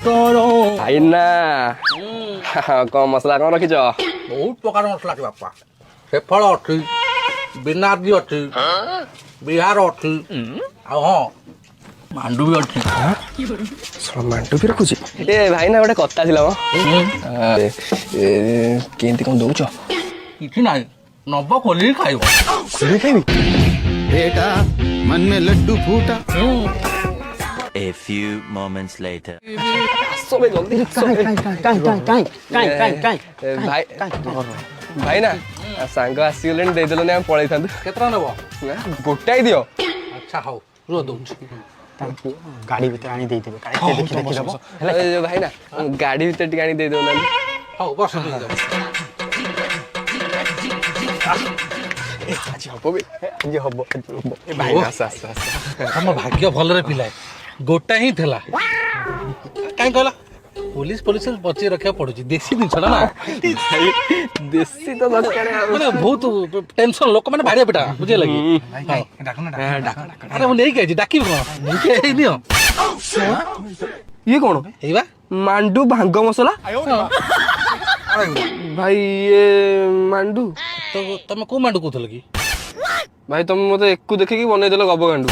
ଭାଇନା କଣ ମସଲା କଣ ରଖିଛ? ବହୁତ ପ୍ରକାର ମସଲା ଅଛି ବାପା। ସେଫଳ ଅଛି, ବିନାଦି ଅଛି, ବିହାର ଅଛି, ଆଉ ହଁ ମାଣ୍ଡୁ ବି ଅଛି। ମାଣ୍ଡୁ ବି ରଖୁଛି। ଏ ଭାଇନା ଗୋଟେ କଥା ଥିଲା ମ, କେମିତି କଣ ଦଉଛ? କିଛି ନାହିଁ, ନବ ଖୋଲିକି ଖାଇବ। ଖୋଲିକି ଖାଇବି? बेटा मन में लड्डू फूटा। A few moments later. ଭାଇନା ସାଙ୍ଗ ଆସିଗଲେଣି, ଦେଇଦେଲନି ଆମେ ପଳେଇଥାନ୍ତୁ। କେତେ ଟଙ୍କା ନେବ? ଗୋଟାଏ ଦିଅ। ଆଚ୍ଛା ହଉ ରୁହ ଦଉଛି। ଗାଡି ଭିତରେ ଆଣି ଦେଇଦେବେ। ଭାଇନା ଗାଡି ଭିତରେ ଟିକେ ଆଣି ଦେଇଦଉନାହାନ୍ତି। ହଉ ବସ। ଆଜି ହବ ବି, ଆଜି ହବ। ଆମ ଭାଗ୍ୟ ଭଲରେ ପିଲା ଗୋଟା ହିଁ ଥିଲା। କାହିଁ କହିଲା ପୋଲିସ ବଞ୍ଚେଇ ରଖିବାକୁ ପଡୁଛି, ଦେଶୀ ଜିନିଷଟା ନା। ଦେଶୀ ତ ଦରକାର। ମାନେ ବହୁତ ଟେନସନ, ଲୋକମାନେ ଭାରିଆ ପିଟା ବୁଝିଲା କି? ଆରେ ମୁଁ ନେଇକି ଆଇଛି, ଡାକିବି କଣ? ନେଇକି ଆଇ ନିଅ। ଇଏ କଣ? ଏଇ ବା ମାଣ୍ଡୁ ଭାଙ୍ଗ ମସଲା। ଭାଇ ଇଏ ମାଣ୍ଡୁ। ତମେ କୋଉ ମାଣ୍ଡୁ କହୁଥିଲ କି? ଭାଇ ତମେ ମତେ ଏକୁ ଦେଖିକି ବନେଇଦେଲ ଗବ ଗାଣ୍ଡୁ।